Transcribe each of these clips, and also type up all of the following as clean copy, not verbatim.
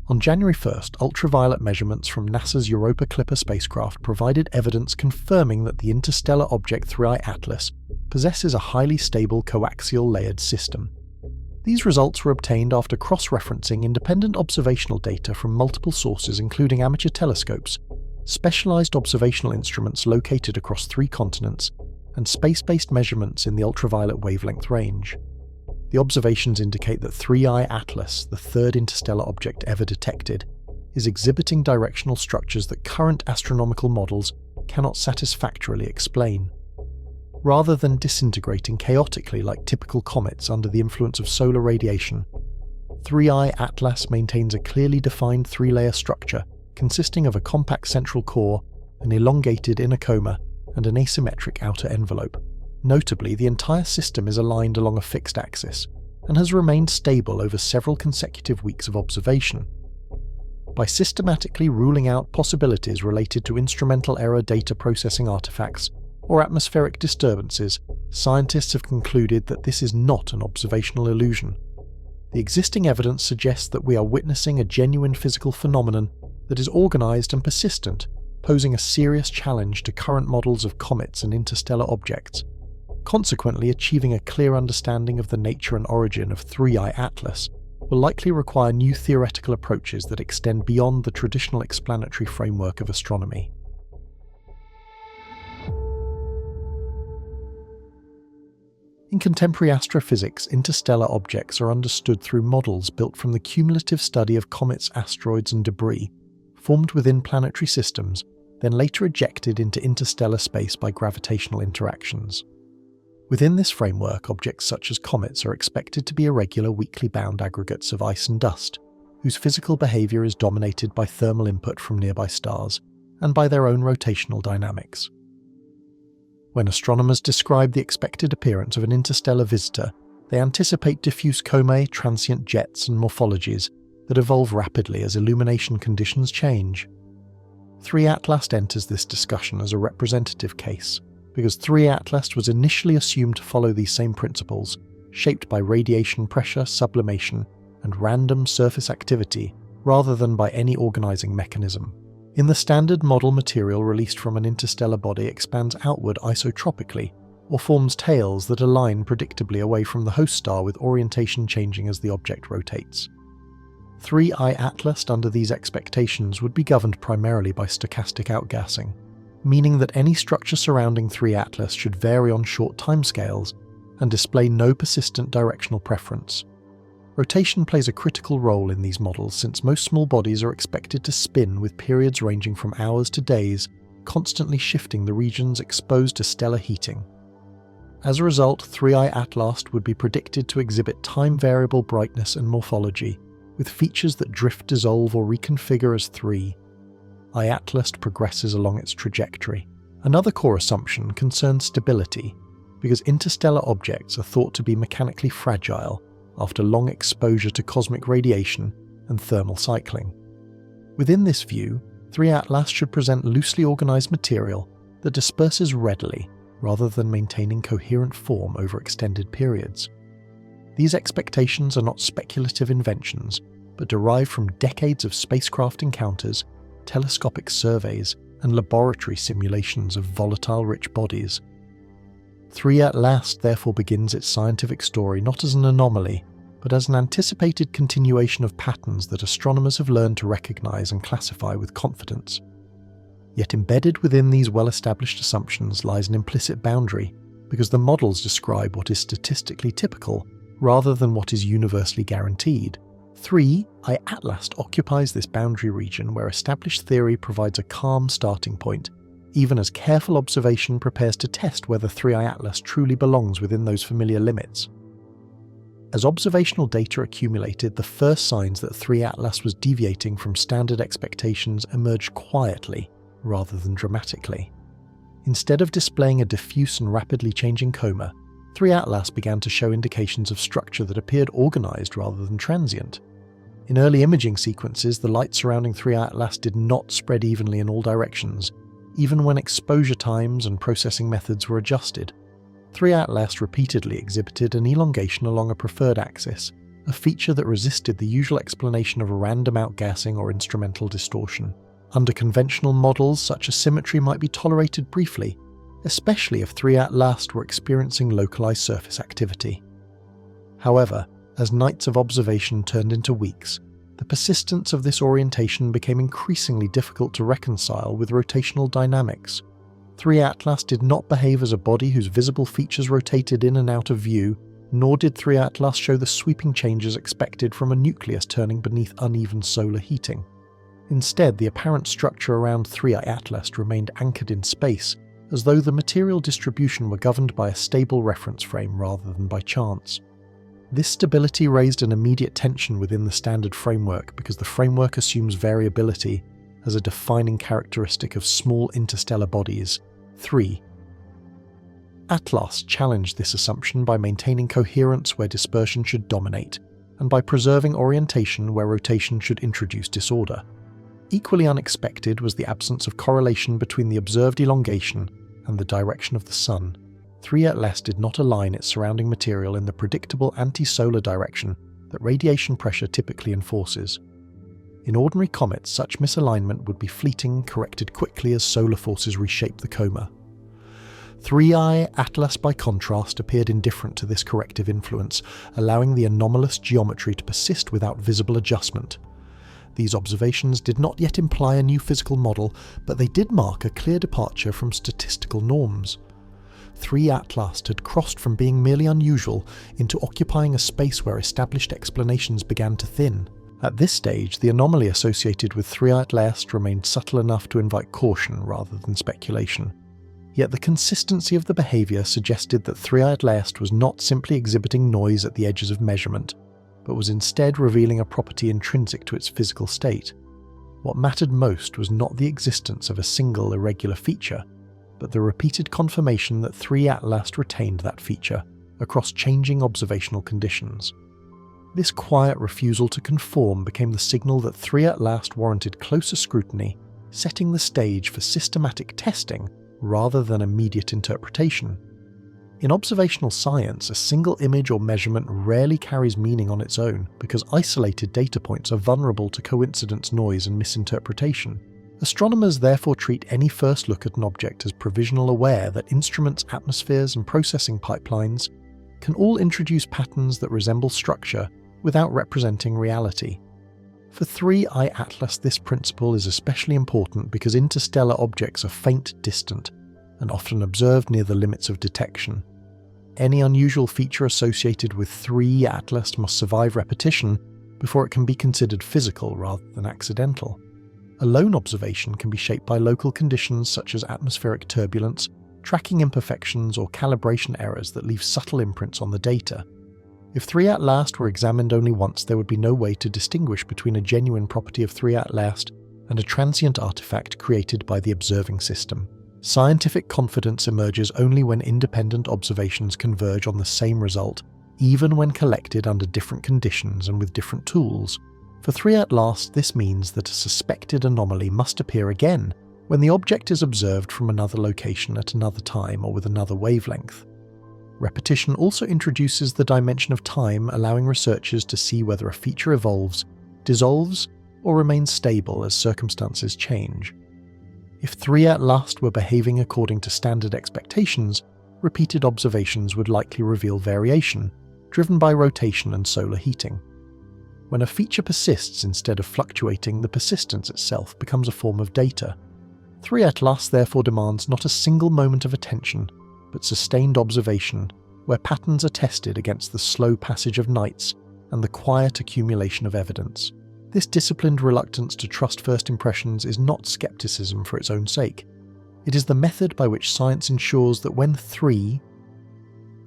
On January 1st, ultraviolet measurements from NASA's Europa Clipper spacecraft provided evidence confirming that the interstellar object 3I Atlas possesses a highly stable coaxial layered system. These results were obtained after cross-referencing independent observational data from multiple sources including amateur telescopes, specialized observational instruments located across 3 continents, and space-based measurements in the ultraviolet wavelength range. The observations indicate that 3I Atlas, the third interstellar object ever detected, is exhibiting directional structures that current astronomical models cannot satisfactorily explain. Rather than disintegrating chaotically like typical comets under the influence of solar radiation, 3I Atlas maintains a clearly defined 3-layer structure consisting of a compact central core, an elongated inner coma, and an asymmetric outer envelope. Notably, the entire system is aligned along a fixed axis and has remained stable over several consecutive weeks of observation. By systematically ruling out possibilities related to instrumental error data processing artifacts or atmospheric disturbances, scientists have concluded that this is not an observational illusion. The existing evidence suggests that we are witnessing a genuine physical phenomenon that is organized and persistent, posing a serious challenge to current models of comets and interstellar objects. Consequently, achieving a clear understanding of the nature and origin of 3I Atlas will likely require new theoretical approaches that extend beyond the traditional explanatory framework of astronomy. In contemporary astrophysics, interstellar objects are understood through models built from the cumulative study of comets, asteroids, and debris, formed within planetary systems, then later ejected into interstellar space by gravitational interactions. Within this framework, objects such as comets are expected to be irregular weakly bound aggregates of ice and dust, whose physical behavior is dominated by thermal input from nearby stars and by their own rotational dynamics. When astronomers describe the expected appearance of an interstellar visitor, they anticipate diffuse comae, transient jets, and morphologies that evolve rapidly as illumination conditions change. 3 Atlas enters this discussion as a representative case, because 3 Atlas was initially assumed to follow these same principles, shaped by radiation pressure, sublimation, and random surface activity, rather than by any organizing mechanism. In the standard model, material released from an interstellar body expands outward isotropically, or forms tails that align predictably away from the host star with orientation changing as the object rotates. 3I Atlas under these expectations would be governed primarily by stochastic outgassing, meaning that any structure surrounding 3 Atlas should vary on short timescales and display no persistent directional preference. Rotation plays a critical role in these models since most small bodies are expected to spin with periods ranging from hours to days, constantly shifting the regions exposed to stellar heating. As a result, 3I Atlas would be predicted to exhibit time-variable brightness and morphology, with features that drift, dissolve, or reconfigure as 3I Atlas progresses along its trajectory. Another core assumption concerns stability, because interstellar objects are thought to be mechanically fragile after long exposure to cosmic radiation and thermal cycling. Within this view, 3 Atlas should present loosely organized material that disperses readily rather than maintaining coherent form over extended periods. These expectations are not speculative inventions, but derive from decades of spacecraft encounters, telescopic surveys, and laboratory simulations of volatile-rich bodies. 3 Atlas therefore begins its scientific story not as an anomaly, but as an anticipated continuation of patterns that astronomers have learned to recognize and classify with confidence. Yet embedded within these well-established assumptions lies an implicit boundary, because the models describe what is statistically typical rather than what is universally guaranteed. 3I Atlas occupies this boundary region where established theory provides a calm starting point, even as careful observation prepares to test whether 3I Atlas truly belongs within those familiar limits. As observational data accumulated, the first signs that 3 Atlas was deviating from standard expectations emerged quietly rather than dramatically. Instead of displaying a diffuse and rapidly changing coma, 3 Atlas began to show indications of structure that appeared organized rather than transient. In early imaging sequences, the light surrounding 3 Atlas did not spread evenly in all directions, even when exposure times and processing methods were adjusted. 3 Atlas repeatedly exhibited an elongation along a preferred axis, a feature that resisted the usual explanation of random outgassing or instrumental distortion. Under conventional models, such asymmetry might be tolerated briefly, especially if 3 at last were experiencing localized surface activity. However, as nights of observation turned into weeks, the persistence of this orientation became increasingly difficult to reconcile with rotational dynamics. 3 Atlas did not behave as a body whose visible features rotated in and out of view, nor did 3 Atlas show the sweeping changes expected from a nucleus turning beneath uneven solar heating. Instead, the apparent structure around 3 Atlas remained anchored in space, as though the material distribution were governed by a stable reference frame rather than by chance. This stability raised an immediate tension within the standard framework because the framework assumes variability as a defining characteristic of small interstellar bodies. 3. Atlas challenged this assumption by maintaining coherence where dispersion should dominate, and by preserving orientation where rotation should introduce disorder. Equally unexpected was the absence of correlation between the observed elongation and the direction of the Sun. 3 Atlas did not align its surrounding material in the predictable anti-solar direction that radiation pressure typically enforces. In ordinary comets, such misalignment would be fleeting, corrected quickly as solar forces reshape the coma. 3I Atlas, by contrast, appeared indifferent to this corrective influence, allowing the anomalous geometry to persist without visible adjustment. These observations did not yet imply a new physical model, but they did mark a clear departure from statistical norms. 3 Atlas had crossed from being merely unusual into occupying a space where established explanations began to thin. At this stage, the anomaly associated with 3 Atlas remained subtle enough to invite caution rather than speculation. Yet the consistency of the behaviour suggested that 3 Atlas was not simply exhibiting noise at the edges of measurement, but was instead revealing a property intrinsic to its physical state. What mattered most was not the existence of a single irregular feature, but the repeated confirmation that 3 Atlas retained that feature across changing observational conditions. This quiet refusal to conform became the signal that 3 Atlas warranted closer scrutiny, setting the stage for systematic testing rather than immediate interpretation. In observational science, a single image or measurement rarely carries meaning on its own because isolated data points are vulnerable to coincidence, noise, and misinterpretation. Astronomers therefore treat any first look at an object as provisional, aware that instruments, atmospheres, and processing pipelines can all introduce patterns that resemble structure without representing reality. For 3I Atlas, this principle is especially important because interstellar objects are faint, distant, and often observed near the limits of detection. Any unusual feature associated with 3 Atlas must survive repetition before it can be considered physical rather than accidental. A lone observation can be shaped by local conditions such as atmospheric turbulence, tracking imperfections, or calibration errors that leave subtle imprints on the data. If 3 Atlas were examined only once, there would be no way to distinguish between a genuine property of 3 Atlas and a transient artifact created by the observing system. Scientific confidence emerges only when independent observations converge on the same result, even when collected under different conditions and with different tools. For 3 Atlas, this means that a suspected anomaly must appear again when the object is observed from another location at another time or with another wavelength. Repetition also introduces the dimension of time, allowing researchers to see whether a feature evolves, dissolves, or remains stable as circumstances change. If 3 Atlas were behaving according to standard expectations, repeated observations would likely reveal variation, driven by rotation and solar heating. When a feature persists instead of fluctuating, the persistence itself becomes a form of data. 3 Atlas therefore demands not a single moment of attention, but sustained observation, where patterns are tested against the slow passage of nights and the quiet accumulation of evidence. This disciplined reluctance to trust first impressions is not skepticism for its own sake. It is the method by which science ensures that when 3I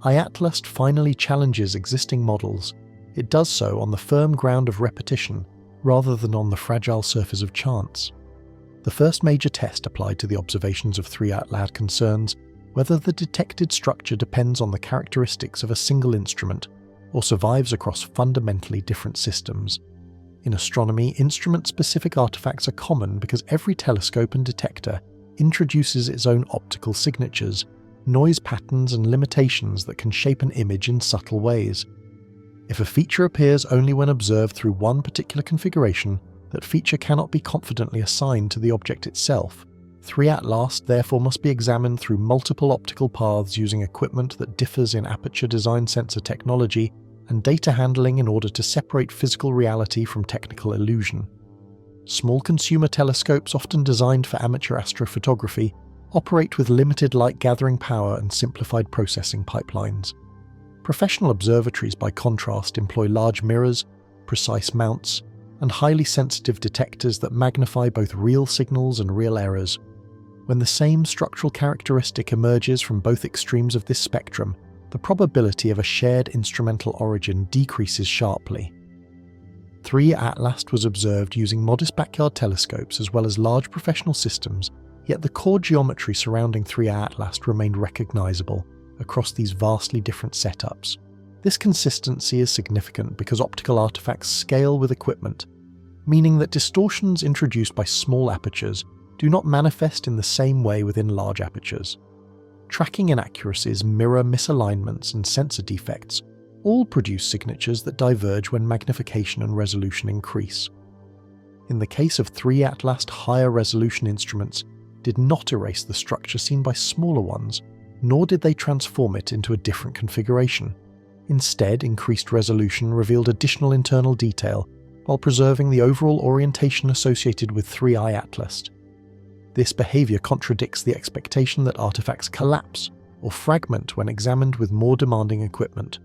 Atlas finally challenges existing models, it does so on the firm ground of repetition rather than on the fragile surface of chance. The first major test applied to the observations of 3 Atlas concerns whether the detected structure depends on the characteristics of a single instrument or survives across fundamentally different systems. In astronomy, instrument-specific artifacts are common because every telescope and detector introduces its own optical signatures, noise patterns, and limitations that can shape an image in subtle ways. If a feature appears only when observed through one particular configuration, that feature cannot be confidently assigned to the object itself. 3 at last therefore must be examined through multiple optical paths using equipment that differs in aperture design sensor technology and data handling in order to separate physical reality from technical illusion. Small consumer telescopes, often designed for amateur astrophotography, operate with limited light gathering power and simplified processing pipelines. Professional observatories, by contrast, employ large mirrors, precise mounts, and highly sensitive detectors that magnify both real signals and real errors. When the same structural characteristic emerges from both extremes of this spectrum, the probability of a shared instrumental origin decreases sharply. 3 at last was observed using modest backyard telescopes as well as large professional systems, yet the core geometry surrounding 3 at last remained recognizable across these vastly different setups. This consistency is significant because optical artifacts scale with equipment, meaning that distortions introduced by small apertures do not manifest in the same way within large apertures. Tracking inaccuracies, mirror misalignments, and sensor defects all produce signatures that diverge when magnification and resolution increase. In the case of 3 at last, higher resolution instruments did not erase the structure seen by smaller ones, nor did they transform it into a different configuration. Instead, increased resolution revealed additional internal detail while preserving the overall orientation associated with 3I Atlas. This behavior contradicts the expectation that artifacts collapse or fragment when examined with more demanding equipment.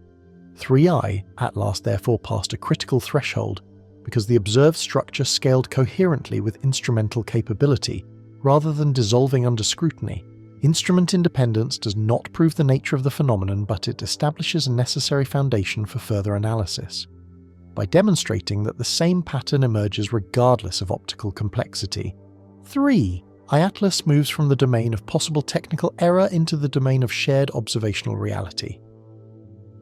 3I at last therefore passed a critical threshold because the observed structure scaled coherently with instrumental capability rather than dissolving under scrutiny. Instrument independence does not prove the nature of the phenomenon, but it establishes a necessary foundation for further analysis. By demonstrating that the same pattern emerges regardless of optical complexity. 3. Atlas moves from the domain of possible technical error into the domain of shared observational reality.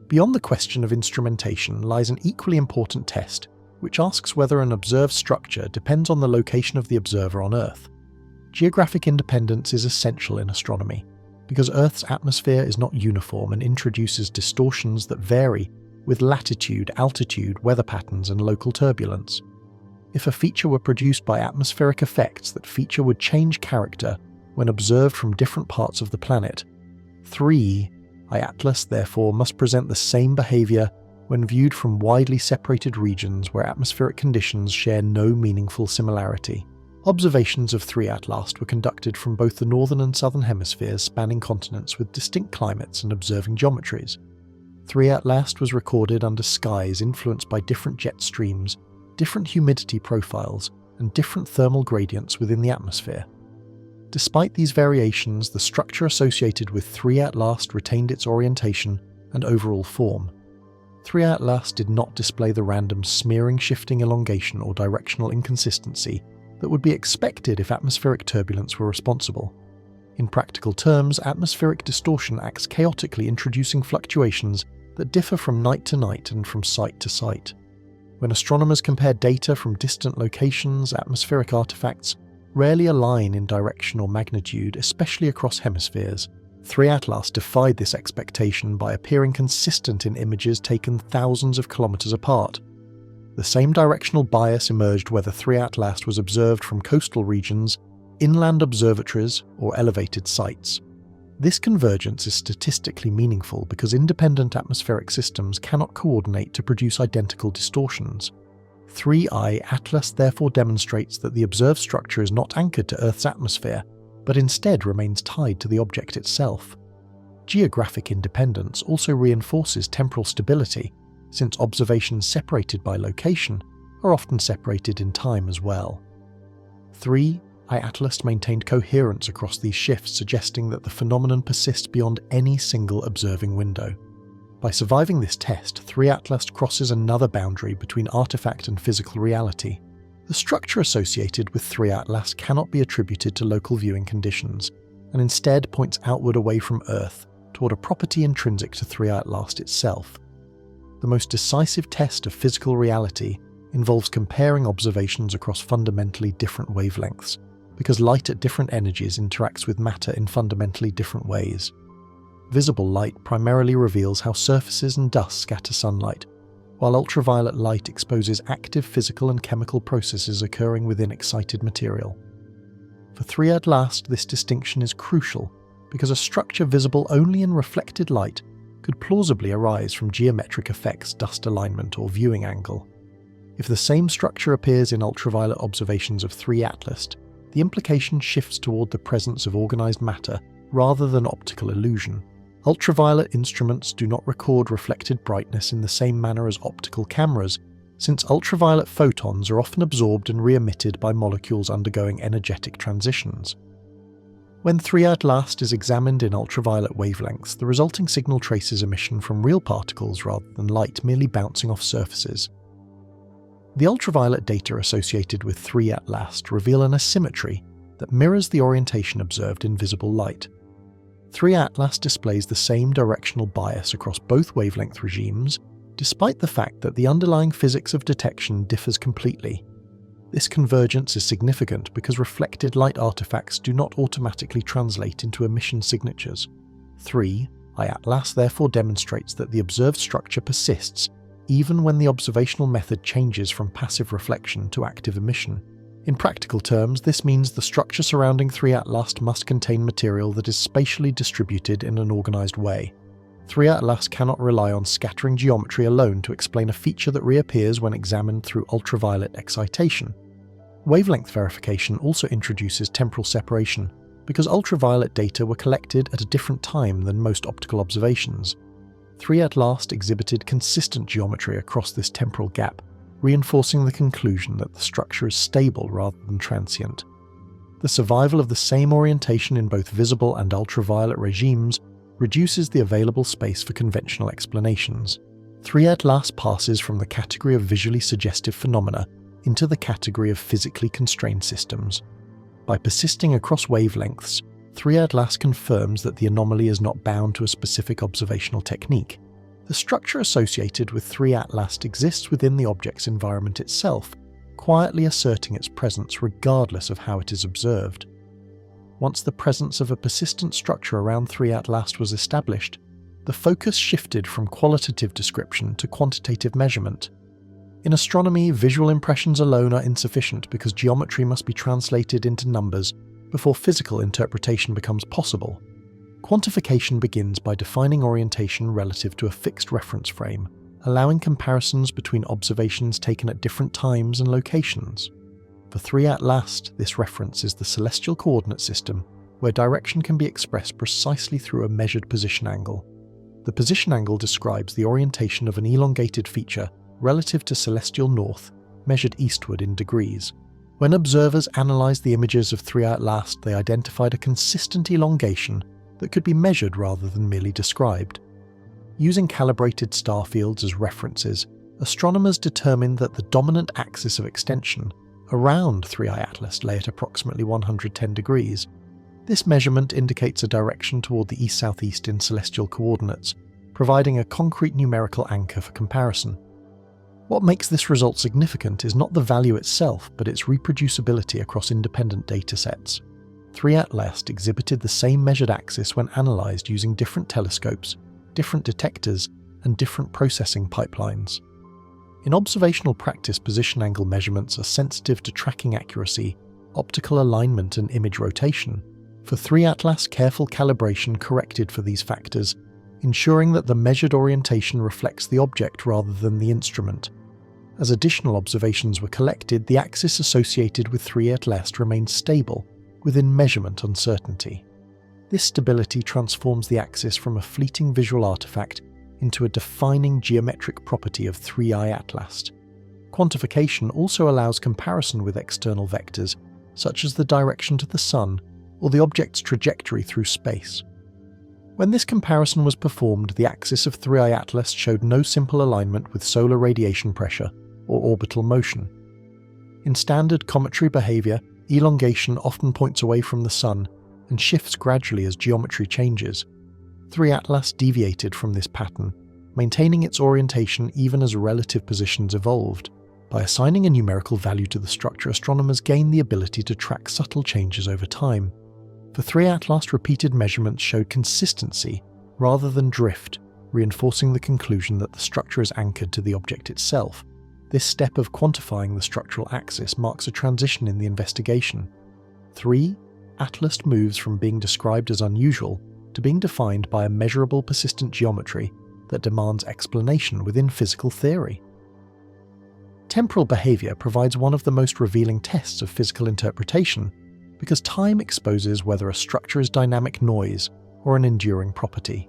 Beyond the question of instrumentation lies an equally important test, which asks whether an observed structure depends on the location of the observer on Earth. Geographic independence is essential in astronomy, because Earth's atmosphere is not uniform and introduces distortions that vary with latitude, altitude, weather patterns, and local turbulence. If a feature were produced by atmospheric effects, that feature would change character when observed from different parts of the planet. 3. Atlas therefore must present the same behavior when viewed from widely separated regions where atmospheric conditions share no meaningful similarity. Observations of 3 at last were conducted from both the northern and southern hemispheres, spanning continents with distinct climates and observing geometries. 3 at last was recorded under skies influenced by different jet streams, different humidity profiles, and different thermal gradients within the atmosphere. Despite these variations, the structure associated with 3 at last retained its orientation and overall form. 3 at last did not display the random smearing, shifting, elongation, or directional inconsistency that would be expected if atmospheric turbulence were responsible. In practical terms, atmospheric distortion acts chaotically, introducing fluctuations that differ from night to night and from site to site. When astronomers compare data from distant locations, atmospheric artifacts rarely align in direction or magnitude, especially across hemispheres. 3 at last defied this expectation by appearing consistent in images taken thousands of kilometers apart. The same directional bias emerged whether 3 at last was observed from coastal regions, inland observatories, or elevated sites. This convergence is statistically meaningful because independent atmospheric systems cannot coordinate to produce identical distortions. 3I Atlas therefore demonstrates that the observed structure is not anchored to Earth's atmosphere, but instead remains tied to the object itself. Geographic independence also reinforces temporal stability, since observations separated by location are often separated in time as well. 3. Atlas maintained coherence across these shifts, suggesting that the phenomenon persists beyond any single observing window. By surviving this test, 3 Atlas crosses another boundary between artifact and physical reality. The structure associated with 3 Atlas cannot be attributed to local viewing conditions, and instead points outward away from Earth toward a property intrinsic to 3 Atlas itself. The most decisive test of physical reality involves comparing observations across fundamentally different wavelengths, because light at different energies interacts with matter in fundamentally different ways. Visible light primarily reveals how surfaces and dust scatter sunlight, while ultraviolet light exposes active physical and chemical processes occurring within excited material. For 3 at last, this distinction is crucial because a structure visible only in reflected light could plausibly arise from geometric effects, dust alignment, or viewing angle. If the same structure appears in ultraviolet observations of 3 Atlas, the implication shifts toward the presence of organized matter rather than optical illusion. Ultraviolet instruments do not record reflected brightness in the same manner as optical cameras, since ultraviolet photons are often absorbed and re-emitted by molecules undergoing energetic transitions. When 3 at last is examined in ultraviolet wavelengths, the resulting signal traces emission from real particles rather than light merely bouncing off surfaces. The ultraviolet data associated with 3 at last reveal an asymmetry that mirrors the orientation observed in visible light. 3 Atlas displays the same directional bias across both wavelength regimes, despite the fact that the underlying physics of detection differs completely. This convergence is significant because reflected light artifacts do not automatically translate into emission signatures. 3 Atlas therefore demonstrates that the observed structure persists even when the observational method changes from passive reflection to active emission. In practical terms, this means the structure surrounding 3 Atlas must contain material that is spatially distributed in an organized way. 3 Atlas cannot rely on scattering geometry alone to explain a feature that reappears when examined through ultraviolet excitation. Wavelength verification also introduces temporal separation, because ultraviolet data were collected at a different time than most optical observations. 3 Atlas exhibited consistent geometry across this temporal gap, reinforcing the conclusion that the structure is stable rather than transient. The survival of the same orientation in both visible and ultraviolet regimes reduces the available space for conventional explanations. 3 Atlas passes from the category of visually suggestive phenomena into the category of physically constrained systems. By persisting across wavelengths, 3 Atlas confirms that the anomaly is not bound to a specific observational technique. The structure associated with 3 Atlas exists within the object's environment itself, quietly asserting its presence regardless of how it is observed. Once the presence of a persistent structure around 3 Atlas was established, the focus shifted from qualitative description to quantitative measurement. In astronomy, visual impressions alone are insufficient because geometry must be translated into numbers before physical interpretation becomes possible. Quantification begins by defining orientation relative to a fixed reference frame, allowing comparisons between observations taken at different times and locations. For 3 Atlas, this reference is the celestial coordinate system, where direction can be expressed precisely through a measured position angle. The position angle describes the orientation of an elongated feature relative to celestial north, measured eastward in degrees. When observers analysed the images of 3 Atlas, they identified a consistent elongation that could be measured rather than merely described. Using calibrated star fields as references, astronomers determined that the dominant axis of extension around 3 Atlas lay at approximately 110 degrees. This measurement indicates a direction toward the east-southeast in celestial coordinates, providing a concrete numerical anchor for comparison. What makes this result significant is not the value itself, but its reproducibility across independent datasets. 3 Atlas exhibited the same measured axis when analysed using different telescopes, different detectors, and different processing pipelines. In observational practice, position angle measurements are sensitive to tracking accuracy, optical alignment, and image rotation. For 3 Atlas, careful calibration corrected for these factors, ensuring that the measured orientation reflects the object rather than the instrument. As additional observations were collected, the axis associated with 3 Atlas remained stable, within measurement uncertainty. This stability transforms the axis from a fleeting visual artifact into a defining geometric property of 3 Atlas. Quantification also allows comparison with external vectors, such as the direction to the Sun or the object's trajectory through space. When this comparison was performed, the axis of 3 Atlas showed no simple alignment with solar radiation pressure or orbital motion. In standard cometry behavior, elongation often points away from the Sun and shifts gradually as geometry changes. 3 Atlas deviated from this pattern, maintaining its orientation even as relative positions evolved. By assigning a numerical value to the structure, astronomers gain the ability to track subtle changes over time. For 3 Atlas, repeated measurements showed consistency rather than drift, reinforcing the conclusion that the structure is anchored to the object itself. This step of quantifying the structural axis marks a transition in the investigation. 3. ATLAS moves from being described as unusual to being defined by a measurable persistent geometry that demands explanation within physical theory. Temporal behavior provides one of the most revealing tests of physical interpretation because time exposes whether a structure is dynamic noise or an enduring property.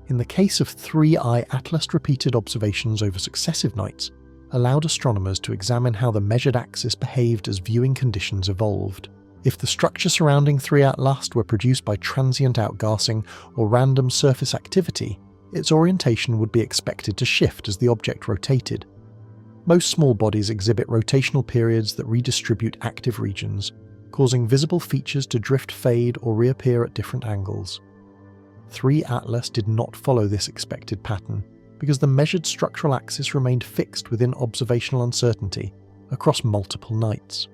In the case of 3-eye ATLAS, repeated observations over successive nights allowed astronomers to examine how the measured axis behaved as viewing conditions evolved. If the structure surrounding 3-eye ATLAS were produced by transient outgassing or random surface activity, its orientation would be expected to shift as the object rotated. Most small bodies exhibit rotational periods that redistribute active regions, causing visible features to drift, fade, or reappear at different angles. 3 ATLAS did not follow this expected pattern because the measured structural axis remained fixed within observational uncertainty across multiple nights.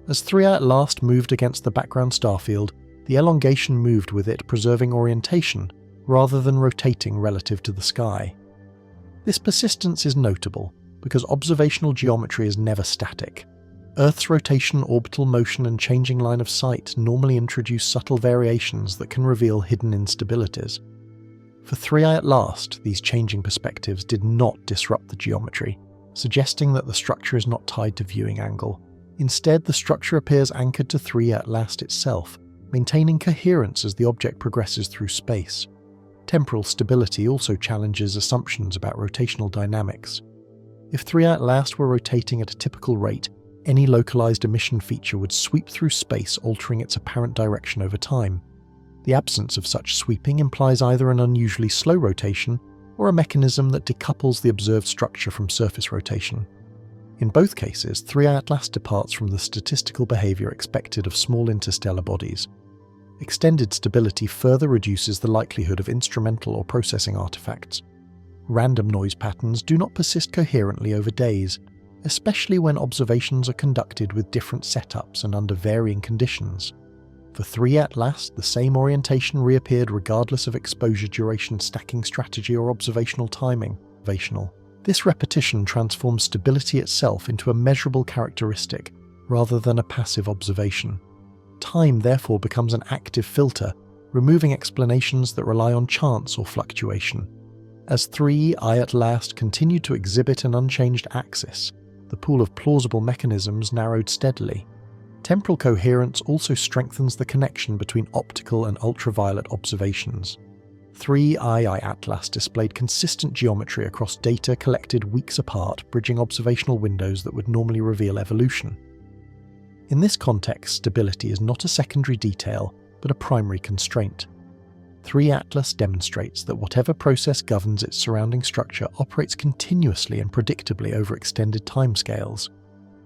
As 3-eye ATLAS moved against the background star field, the elongation moved with it, preserving orientation rather than rotating relative to the sky. This persistence is notable because observational geometry is never static. Earth's rotation, orbital motion, and changing line of sight normally introduce subtle variations that can reveal hidden instabilities. For 3-eye ATLAS, these changing perspectives did not disrupt the geometry, suggesting that the structure is not tied to viewing angle. Instead, the structure appears anchored to 3-eye ATLAS itself, maintaining coherence as the object progresses through space. Temporal stability also challenges assumptions about rotational dynamics. If 3-eye ATLAS were rotating at a typical rate, any localized emission feature would sweep through space, altering its apparent direction over time. The absence of such sweeping implies either an unusually slow rotation or a mechanism that decouples the observed structure from surface rotation. In both cases, 3-eye ATLAS departs from the statistical behavior expected of small interstellar bodies. Extended stability further reduces the likelihood of instrumental or processing artifacts. Random noise patterns do not persist coherently over days, especially when observations are conducted with different setups and under varying conditions. For 3-eye ATLAS, the same orientation reappeared regardless of exposure duration, stacking strategy, or observational timing. This repetition transforms stability itself into a measurable characteristic rather than a passive observation. Time therefore becomes an active filter, removing explanations that rely on chance or fluctuation. As 3-eye ATLAS continued to exhibit an unchanged axis, the pool of plausible mechanisms narrowed steadily. Temporal coherence also strengthens the connection between optical and ultraviolet observations. 3-eye ATLAS displayed consistent geometry across data collected weeks apart, bridging observational windows that would normally reveal evolution. In this context, stability is not a secondary detail, but a primary constraint. 3-eye ATLAS demonstrates that whatever process governs its surrounding structure operates continuously and predictably over extended timescales.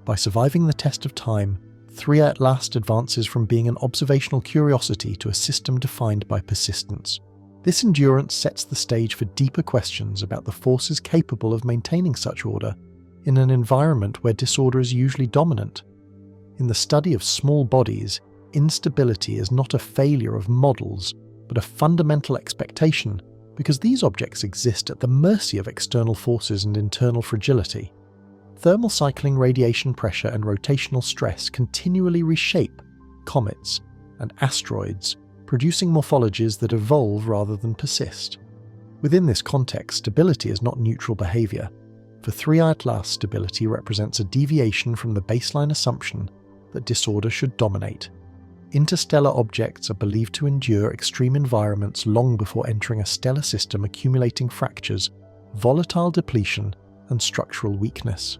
By surviving the test of time, 3-eye ATLAS advances from being an observational curiosity to a system defined by persistence. This endurance sets the stage for deeper questions about the forces capable of maintaining such order in an environment where disorder is usually dominant. In the study of small bodies, instability is not a failure of models, but a fundamental expectation because these objects exist at the mercy of external forces and internal fragility. Thermal cycling, radiation pressure, and rotational stress continually reshape comets and asteroids, producing morphologies that evolve rather than persist. Within this context, stability is not neutral behavior. For 3-eye ATLAS, stability represents a deviation from the baseline assumption that disorder should dominate. Interstellar objects are believed to endure extreme environments long before entering a stellar system, accumulating fractures, volatile depletion, and structural weakness.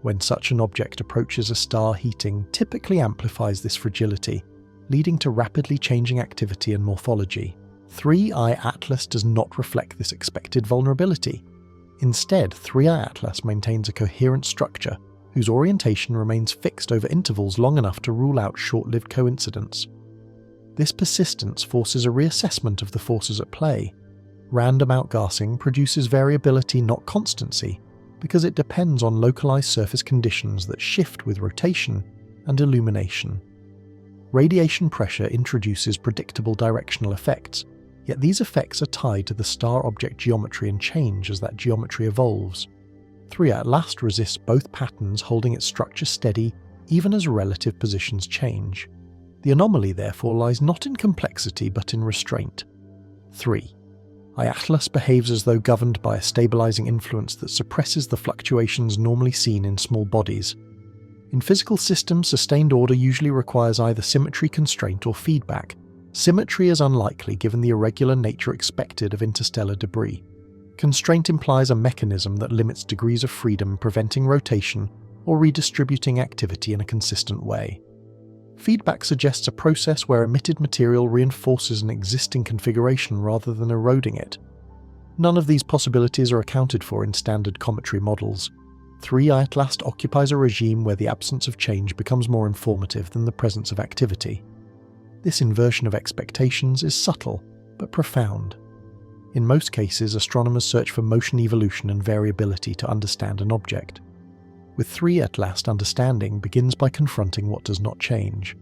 When such an object approaches a star, heating typically amplifies this fragility, leading to rapidly changing activity and morphology. 3-eye ATLAS does not reflect this expected vulnerability. Instead, 3-eye ATLAS maintains a coherent structure whose orientation remains fixed over intervals long enough to rule out short-lived coincidence. This persistence forces a reassessment of the forces at play. Random outgassing produces variability, not constancy, because it depends on localized surface conditions that shift with rotation and illumination. Radiation pressure introduces predictable directional effects, Yet these effects are tied to the star object geometry and change as that geometry evolves. 3 at last resists both patterns, holding its structure steady even as relative positions change. The anomaly therefore lies not in complexity but in restraint. 3. I-Atlas behaves as though governed by a stabilizing influence that suppresses the fluctuations normally seen in small bodies. In physical systems, sustained order usually requires either symmetry constraint or feedback. Symmetry is unlikely given the irregular nature expected of interstellar debris. Constraint implies a mechanism that limits degrees of freedom, preventing rotation or redistributing activity in a consistent way. Feedback suggests a process where emitted material reinforces an existing configuration rather than eroding it. None of these possibilities are accounted for in standard cometry models. 3I at last occupies a regime where the absence of change becomes more informative than the presence of activity. This inversion of expectations is subtle, but profound. In most cases, astronomers search for motion evolution and variability to understand an object. With 3 at last, understanding begins by confronting what does not change.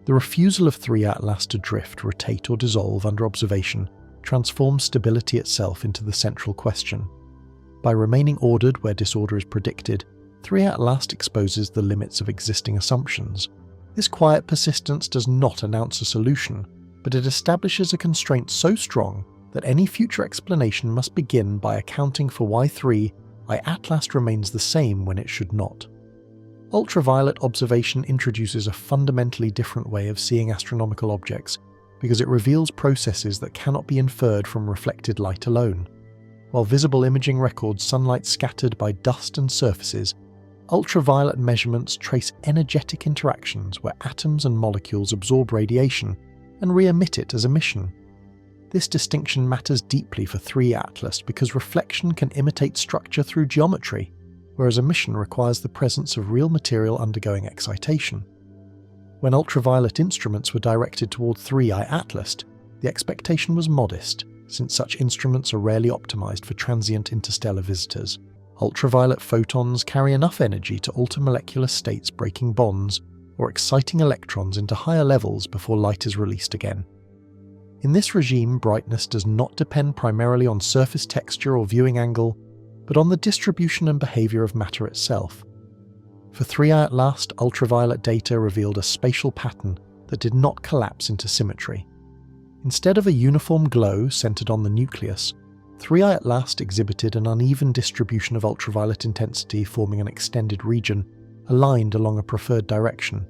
The refusal of 3 at last to drift, rotate or dissolve under observation transforms stability itself into the central question. By remaining ordered where disorder is predicted, 3 at last exposes the limits of existing assumptions. This quiet persistence does not announce a solution, but it establishes a constraint so strong that any future explanation must begin by accounting for why 3 at last remains the same when it should not. Ultraviolet observation introduces a fundamentally different way of seeing astronomical objects because it reveals processes that cannot be inferred from reflected light alone. While visible imaging records sunlight scattered by dust and surfaces, ultraviolet measurements trace energetic interactions where atoms and molecules absorb radiation and re-emit it as emission. This distinction matters deeply for 3 Atlas because reflection can imitate structure through geometry, whereas emission requires the presence of real material undergoing excitation. When ultraviolet instruments were directed toward 3I Atlas, the expectation was modest, since such instruments are rarely optimized for transient interstellar visitors. Ultraviolet photons carry enough energy to alter molecular states, breaking bonds or exciting electrons into higher levels before light is released again. In this regime, brightness does not depend primarily on surface texture or viewing angle, but on the distribution and behavior of matter itself. For 3I at last, ultraviolet data revealed a spatial pattern that did not collapse into symmetry. Instead of a uniform glow centered on the nucleus, 3I at last exhibited an uneven distribution of ultraviolet intensity, forming an extended region, aligned along a preferred direction.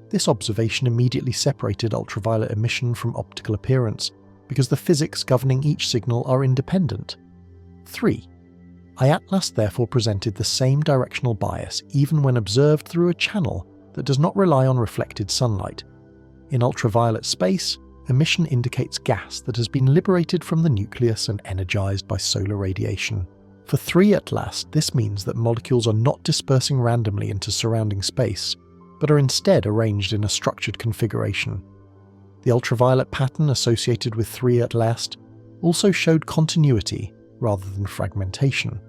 This observation immediately separated ultraviolet emission from optical appearance, because the physics governing each signal are independent. 3. I-Atlas therefore presented the same directional bias even when observed through a channel that does not rely on reflected sunlight. In ultraviolet space, emission indicates gas that has been liberated from the nucleus and energized by solar radiation. For 3 Atlas, this means that molecules are not dispersing randomly into surrounding space, but are instead arranged in a structured configuration. The ultraviolet pattern associated with 3 Atlas also showed continuity rather than fragmentation.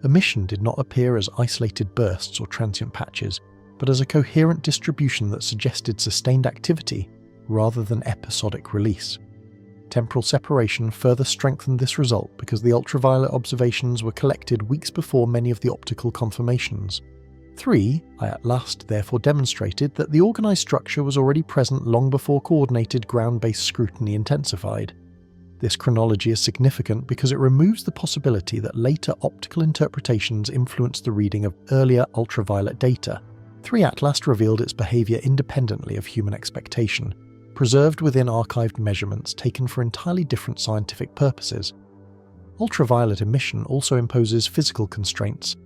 Emission did not appear as isolated bursts or transient patches, but as a coherent distribution that suggested sustained activity rather than episodic release. Temporal separation further strengthened this result because the ultraviolet observations were collected weeks before many of the optical confirmations. 3 at last therefore demonstrated that the organized structure was already present long before coordinated ground-based scrutiny intensified. This chronology is significant because it removes the possibility that later optical interpretations influenced the reading of earlier ultraviolet data. 3 Atlas revealed its behavior independently of human expectation, preserved within archived measurements taken for entirely different scientific purposes. Ultraviolet emission also imposes physical constraints.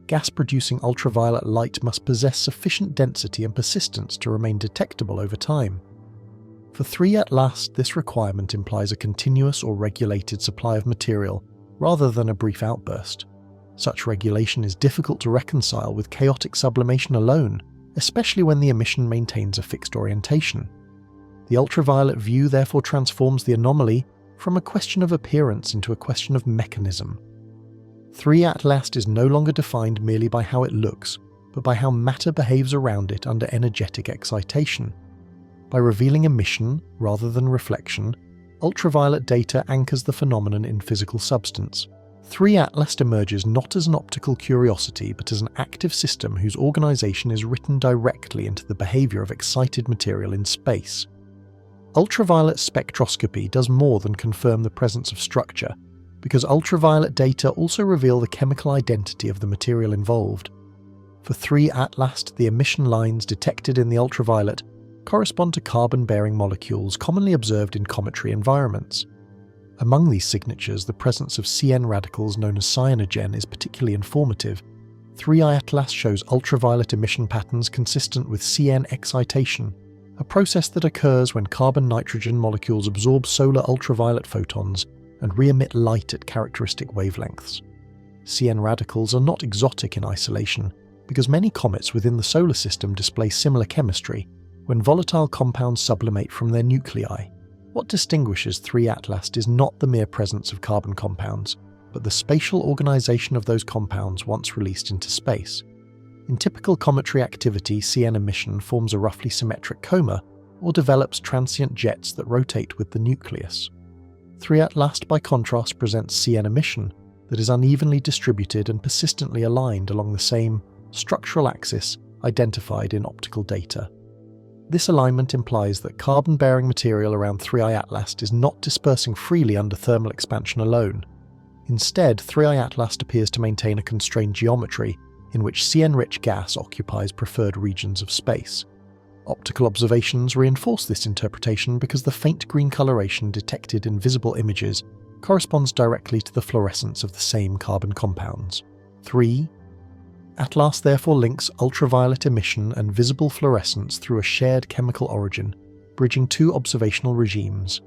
Gas-producing ultraviolet light must possess sufficient density and persistence to remain detectable over time. For 3 Atlas, this requirement implies a continuous or regulated supply of material, rather than a brief outburst. Such regulation is difficult to reconcile with chaotic sublimation alone, especially when the emission maintains a fixed orientation. The ultraviolet view therefore transforms the anomaly from a question of appearance into a question of mechanism. 3 Atlas is no longer defined merely by how it looks, but by how matter behaves around it under energetic excitation. By revealing emission rather than reflection, ultraviolet data anchors the phenomenon in physical substance. 3 Atlas emerges not as an optical curiosity but as an active system whose organization is written directly into the behavior of excited material in space. Ultraviolet spectroscopy does more than confirm the presence of structure, because ultraviolet data also reveal the chemical identity of the material involved. For 3 Atlas, the emission lines detected in the ultraviolet correspond to carbon-bearing molecules commonly observed in cometary environments. Among these signatures, the presence of CN radicals known as cyanogen is particularly informative. 3I Atlas shows ultraviolet emission patterns consistent with CN excitation, a process that occurs when carbon-nitrogen molecules absorb solar ultraviolet photons and re-emit light at characteristic wavelengths. CN radicals are not exotic in isolation, because many comets within the solar system display similar chemistry when volatile compounds sublimate from their nuclei. What distinguishes 3 Atlas is not the mere presence of carbon compounds, but the spatial organization of those compounds once released into space. In typical cometary activity, CN emission forms a roughly symmetric coma, or develops transient jets that rotate with the nucleus. 3 Atlas, by contrast, presents CN emission that is unevenly distributed and persistently aligned along the same structural axis identified in optical data. This alignment implies that carbon-bearing material around 3I Atlas is not dispersing freely under thermal expansion alone. Instead, 3I Atlas appears to maintain a constrained geometry in which CN-rich gas occupies preferred regions of space. Optical observations reinforce this interpretation because the faint green coloration detected in visible images corresponds directly to the fluorescence of the same carbon compounds. 3. Atlas therefore links ultraviolet emission and visible fluorescence through a shared chemical origin, bridging 2 observational regimes.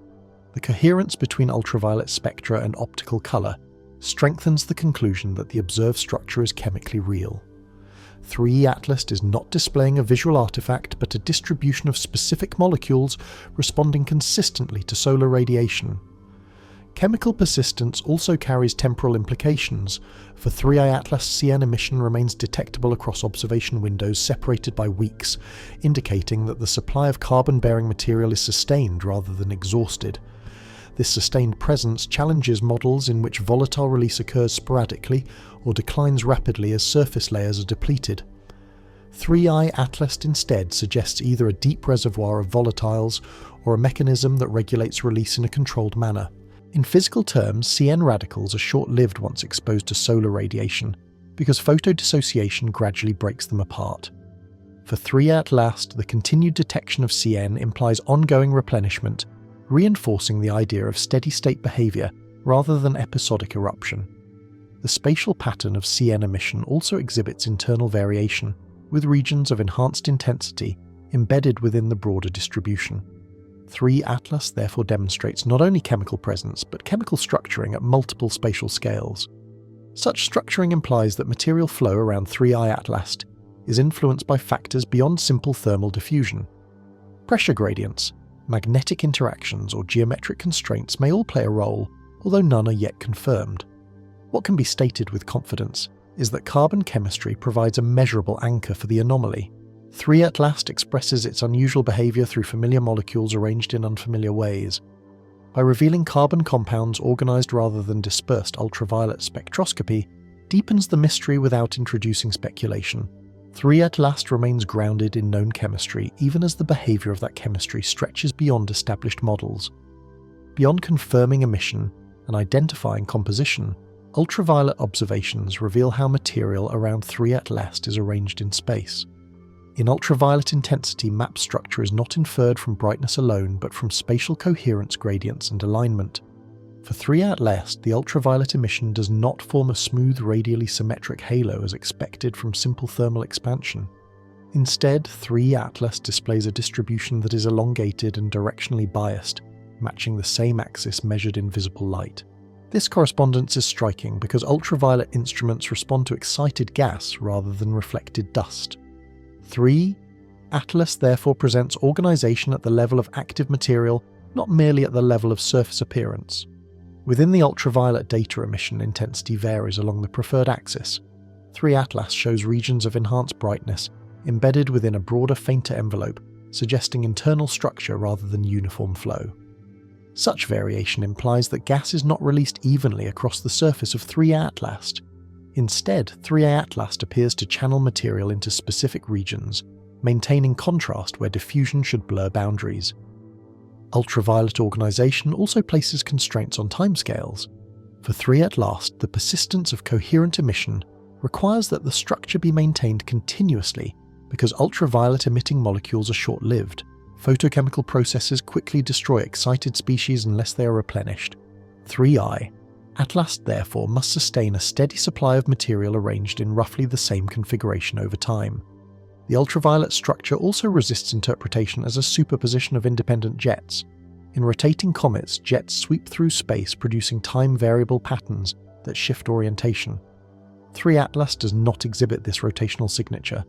The coherence between ultraviolet spectra and optical colour strengthens the conclusion that the observed structure is chemically real. 3 Atlas is not displaying a visual artifact but a distribution of specific molecules responding consistently to solar radiation. Chemical persistence also carries temporal implications. For 3I Atlas, CN emission remains detectable across observation windows separated by weeks, indicating that the supply of carbon-bearing material is sustained rather than exhausted. This sustained presence challenges models in which volatile release occurs sporadically or declines rapidly as surface layers are depleted. 3I Atlas instead suggests either a deep reservoir of volatiles or a mechanism that regulates release in a controlled manner. In physical terms, CN radicals are short-lived once exposed to solar radiation, because photodissociation gradually breaks them apart. For 3 Atlas, the continued detection of CN implies ongoing replenishment, reinforcing the idea of steady-state behaviour rather than episodic eruption. The spatial pattern of CN emission also exhibits internal variation, with regions of enhanced intensity embedded within the broader distribution. 3 Atlas therefore demonstrates not only chemical presence, but chemical structuring at multiple spatial scales. Such structuring implies that material flow around 3I Atlas is influenced by factors beyond simple thermal diffusion. Pressure gradients, magnetic interactions, or geometric constraints may all play a role, although none are yet confirmed. What can be stated with confidence is that carbon chemistry provides a measurable anchor for the anomaly. 3 Atlas expresses its unusual behaviour through familiar molecules arranged in unfamiliar ways. By revealing carbon compounds organised rather than dispersed, ultraviolet spectroscopy deepens the mystery without introducing speculation. 3 Atlas remains grounded in known chemistry even as the behaviour of that chemistry stretches beyond established models. Beyond confirming emission and identifying composition, ultraviolet observations reveal how material around 3 Atlas is arranged in space. In ultraviolet intensity, map structure is not inferred from brightness alone, but from spatial coherence gradients and alignment. For 3 Atlas, the ultraviolet emission does not form a smooth radially symmetric halo as expected from simple thermal expansion. Instead, 3 Atlas displays a distribution that is elongated and directionally biased, matching the same axis measured in visible light. This correspondence is striking because ultraviolet instruments respond to excited gas rather than reflected dust. 3 Atlas therefore presents organisation at the level of active material, not merely at the level of surface appearance. Within the ultraviolet data emission, intensity varies along the preferred axis. 3 Atlas shows regions of enhanced brightness embedded within a broader, fainter envelope, suggesting internal structure rather than uniform flow. Such variation implies that gas is not released evenly across the surface of 3A Atlas. Instead, 3A Atlas appears to channel material into specific regions, maintaining contrast where diffusion should blur boundaries. Ultraviolet organization also places constraints on timescales. For 3A Atlas, the persistence of coherent emission requires that the structure be maintained continuously because ultraviolet emitting molecules are short-lived. Photochemical processes quickly destroy excited species unless they are replenished. 3I. Atlas therefore must sustain a steady supply of material arranged in roughly the same configuration over time. The ultraviolet structure also resists interpretation as a superposition of independent jets. In rotating comets, jets sweep through space producing time-variable patterns that shift orientation. 3 Atlas does not exhibit this rotational signature.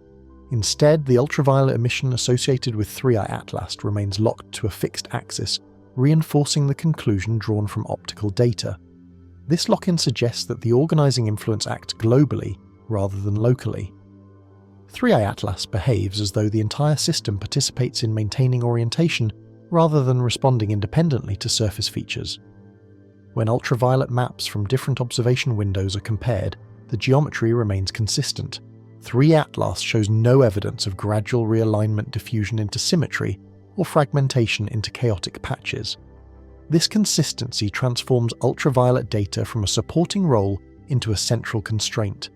Instead, the ultraviolet emission associated with 3I Atlas remains locked to a fixed axis, reinforcing the conclusion drawn from optical data. This lock-in suggests that the organizing influence acts globally rather than locally. 3I Atlas behaves as though the entire system participates in maintaining orientation rather than responding independently to surface features. When ultraviolet maps from different observation windows are compared, the geometry remains consistent. 3 Atlas shows no evidence of gradual realignment diffusion into symmetry or fragmentation into chaotic patches. This consistency transforms ultraviolet data from a supporting role into a central constraint.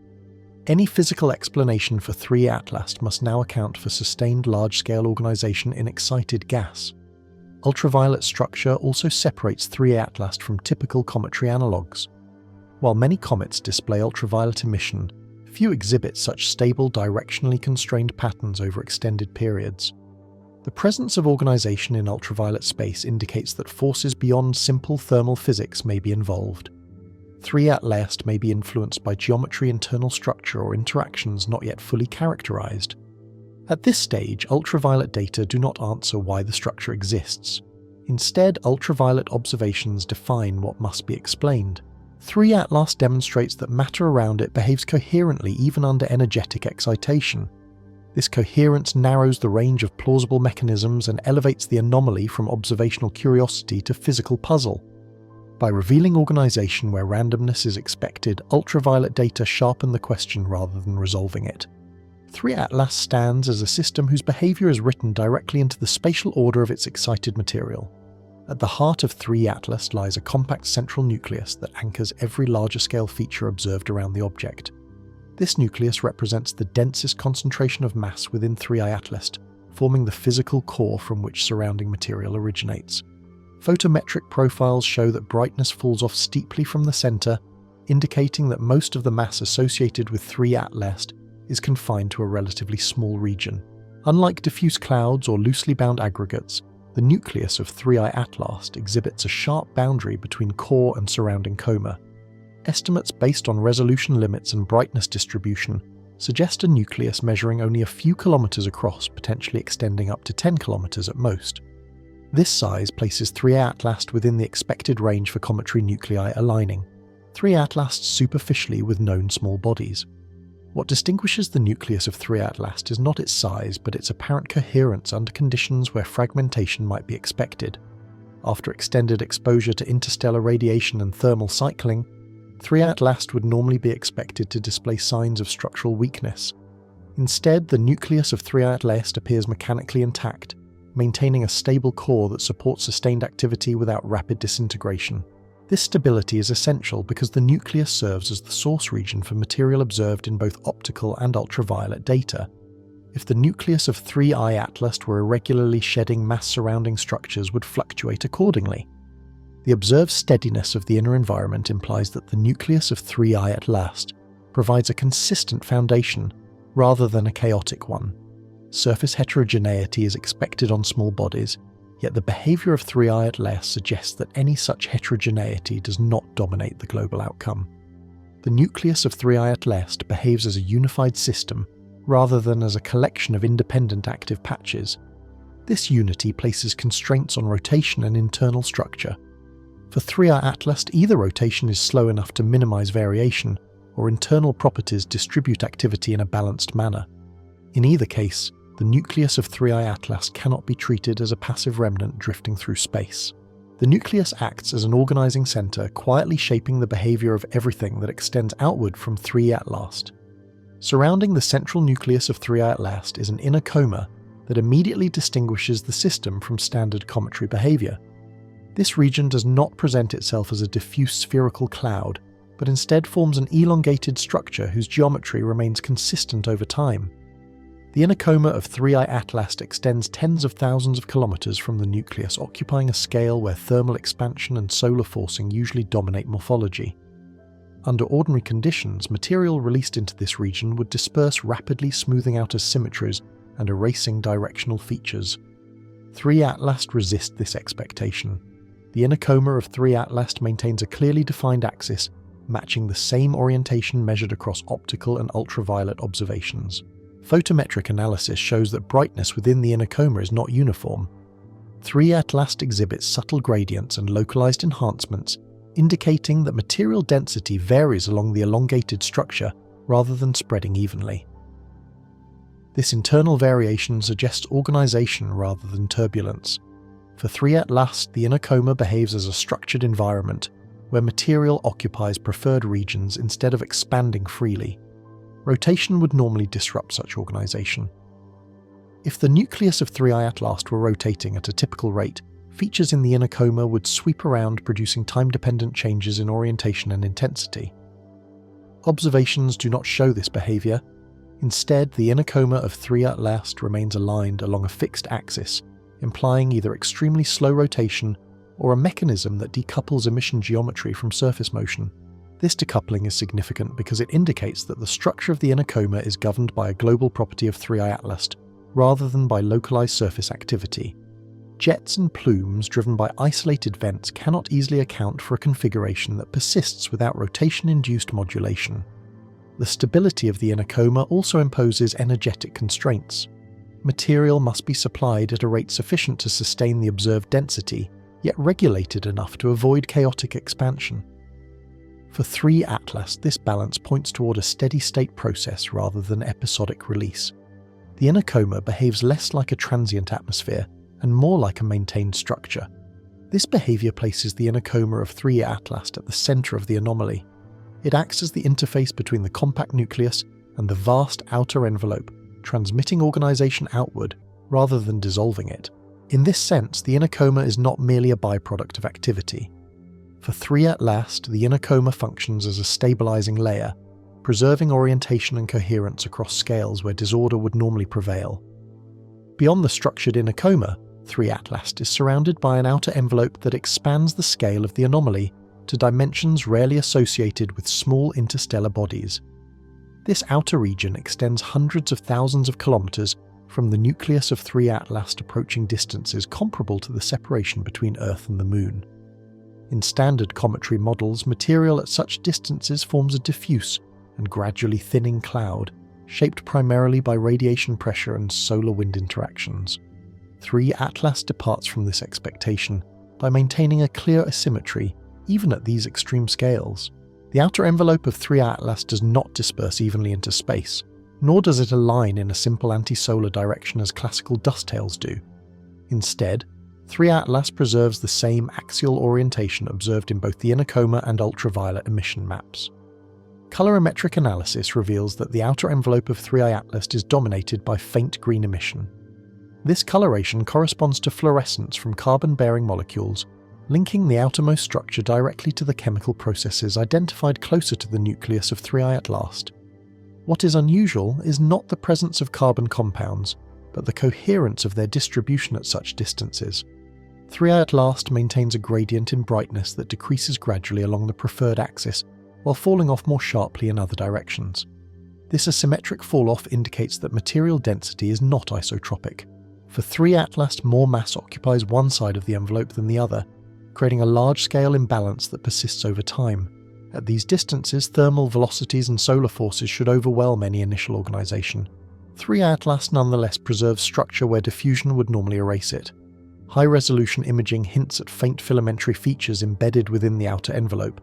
Any physical explanation for 3 Atlas must now account for sustained large-scale organization in excited gas. Ultraviolet structure also separates 3 Atlas from typical cometry analogues. While many comets display ultraviolet emission, few exhibit such stable, directionally constrained patterns over extended periods. The presence of organization in ultraviolet space indicates that forces beyond simple thermal physics may be involved. 3 Atlas may be influenced by geometry, internal structure, or interactions not yet fully characterized. At this stage, ultraviolet data do not answer why the structure exists. Instead, ultraviolet observations define what must be explained. 3 Atlas demonstrates that matter around it behaves coherently even under energetic excitation. This coherence narrows the range of plausible mechanisms and elevates the anomaly from observational curiosity to physical puzzle. By revealing organization where randomness is expected, ultraviolet data sharpen the question rather than resolving it. 3 Atlas stands as a system whose behavior is written directly into the spatial order of its excited material. At the heart of 3 Atlas lies a compact central nucleus that anchors every larger-scale feature observed around the object. This nucleus represents the densest concentration of mass within 3I Atlas, forming the physical core from which surrounding material originates. Photometric profiles show that brightness falls off steeply from the center, indicating that most of the mass associated with 3 Atlas is confined to a relatively small region. Unlike diffuse clouds or loosely bound aggregates, the nucleus of 3I Atlas exhibits a sharp boundary between core and surrounding coma. Estimates based on resolution limits and brightness distribution suggest a nucleus measuring only a few kilometers across, potentially extending up to 10 kilometers at most. This size places 3I Atlas within the expected range for cometary nuclei aligning. 3 Atlas superficially with known small bodies. What distinguishes the nucleus of 3 Atlas is not its size, but its apparent coherence under conditions where fragmentation might be expected. After extended exposure to interstellar radiation and thermal cycling, 3 Atlas would normally be expected to display signs of structural weakness. Instead, the nucleus of 3 Atlas appears mechanically intact, maintaining a stable core that supports sustained activity without rapid disintegration. This stability is essential because the nucleus serves as the source region for material observed in both optical and ultraviolet data. If the nucleus of 3I Atlas were irregularly shedding mass, surrounding structures would fluctuate accordingly. The observed steadiness of the inner environment implies that the nucleus of 3I Atlas provides a consistent foundation rather than a chaotic one. Surface heterogeneity is expected on small bodies, yet the behavior of 3I Atlas suggests that any such heterogeneity does not dominate the global outcome. The nucleus of 3I Atlas behaves as a unified system rather than as a collection of independent active patches. This unity places constraints on rotation and internal structure. For 3I Atlas, either rotation is slow enough to minimize variation, or internal properties distribute activity in a balanced manner. In either case, the nucleus of 3I Atlas cannot be treated as a passive remnant drifting through space. The nucleus acts as an organizing center, quietly shaping the behavior of everything that extends outward from 3 at last. Surrounding the central nucleus of 3 at last is an inner coma that immediately distinguishes the system from standard cometary behavior. This region does not present itself as a diffuse spherical cloud, but instead forms an elongated structure whose geometry remains consistent over time. The inner coma of 3 at last extends tens of thousands of kilometers from the nucleus, occupying a scale where thermal expansion and solar forcing usually dominate morphology. Under ordinary conditions, material released into this region would disperse rapidly, smoothing out asymmetries and erasing directional features. 3 at last resist this expectation. The inner coma of 3 at last maintains a clearly defined axis, matching the same orientation measured across optical and ultraviolet observations. Photometric analysis shows that brightness within the inner coma is not uniform. 3 at last exhibits subtle gradients and localized enhancements, indicating that material density varies along the elongated structure rather than spreading evenly. This internal variation suggests organization rather than turbulence. For 3 at last, the inner coma behaves as a structured environment, where material occupies preferred regions instead of expanding freely. Rotation would normally disrupt such organization. If the nucleus of 3 at last were rotating at a typical rate, features in the inner coma would sweep around, producing time-dependent changes in orientation and intensity. Observations do not show this behavior. Instead, the inner coma of 3 at last remains aligned along a fixed axis, implying either extremely slow rotation or a mechanism that decouples emission geometry from surface motion. This decoupling is significant because it indicates that the structure of the inner coma is governed by a global property of 3 at last, rather than by localized surface activity. Jets and plumes driven by isolated vents cannot easily account for a configuration that persists without rotation-induced modulation. The stability of the inner coma also imposes energetic constraints. Material must be supplied at a rate sufficient to sustain the observed density, yet regulated enough to avoid chaotic expansion. For 3 at last, this balance points toward a steady-state process rather than episodic release. The inner coma behaves less like a transient atmosphere and more like a maintained structure. This behavior places the inner coma of 3 at last at the center of the anomaly. It acts as the interface between the compact nucleus and the vast outer envelope, transmitting organization outward rather than dissolving it. In this sense, the inner coma is not merely a byproduct of activity. For 3 at last, the inner coma functions as a stabilizing layer, preserving orientation and coherence across scales where disorder would normally prevail. Beyond the structured inner coma, 3 at last is surrounded by an outer envelope that expands the scale of the anomaly to dimensions rarely associated with small interstellar bodies. This outer region extends hundreds of thousands of kilometers from the nucleus of 3 at last, approaching distances comparable to the separation between Earth and the Moon. In standard cometry models, material at such distances forms a diffuse and gradually thinning cloud, shaped primarily by radiation pressure and solar wind interactions. 3 at last departs from this expectation by maintaining a clear asymmetry, even at these extreme scales. The outer envelope of 3 at last does not disperse evenly into space, nor does it align in a simple anti-solar direction as classical dusttails do. Instead, 3 at last preserves the same axial orientation observed in both the inner coma and ultraviolet emission maps. Colorimetric analysis reveals that the outer envelope of 3 at last is dominated by faint green emission. This coloration corresponds to fluorescence from carbon-bearing molecules, linking the outermost structure directly to the chemical processes identified closer to the nucleus of 3 at last. What is unusual is not the presence of carbon compounds, but the coherence of their distribution at such distances. 3 at last maintains a gradient in brightness that decreases gradually along the preferred axis, while falling off more sharply in other directions. This asymmetric fall-off indicates that material density is not isotropic. For 3 at last, more mass occupies one side of the envelope than the other, creating a large-scale imbalance that persists over time. At these distances, thermal velocities and solar forces should overwhelm any initial organization. 3 at last nonetheless preserves structure where diffusion would normally erase it. High-resolution imaging hints at faint filamentary features embedded within the outer envelope.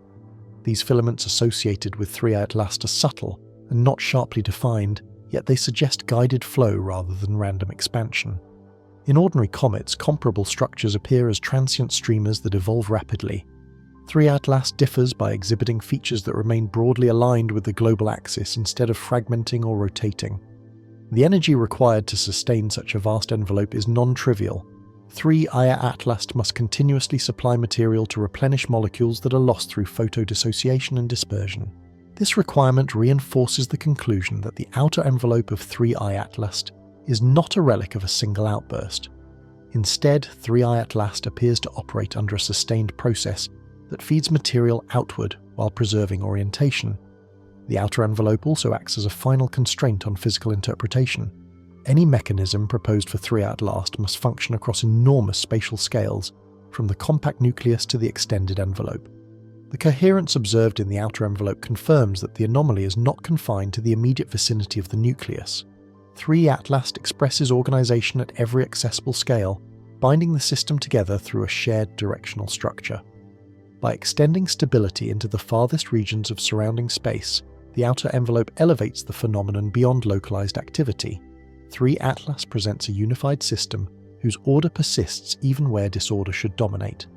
These filaments associated with 3 at last are subtle and not sharply defined, yet they suggest guided flow rather than random expansion. In ordinary comets, comparable structures appear as transient streamers that evolve rapidly. 3 Atlas differs by exhibiting features that remain broadly aligned with the global axis instead of fragmenting or rotating. The energy required to sustain such a vast envelope is non-trivial. 3 Ia Atlas must continuously supply material to replenish molecules that are lost through photodissociation and dispersion. This requirement reinforces the conclusion that the outer envelope of 3 Ia Atlas is not a relic of a single outburst. Instead, 3 Ia Atlas appears to operate under a sustained process that feeds material outward while preserving orientation. The outer envelope also acts as a final constraint on physical interpretation. Any mechanism proposed for 3 Atlas must function across enormous spatial scales, from the compact nucleus to the extended envelope. The coherence observed in the outer envelope confirms that the anomaly is not confined to the immediate vicinity of the nucleus. 3 Atlas expresses organization at every accessible scale, binding the system together through a shared directional structure. By extending stability into the farthest regions of surrounding space, the outer envelope elevates the phenomenon beyond localized activity. 3 Atlas presents a unified system whose order persists even where disorder should dominate.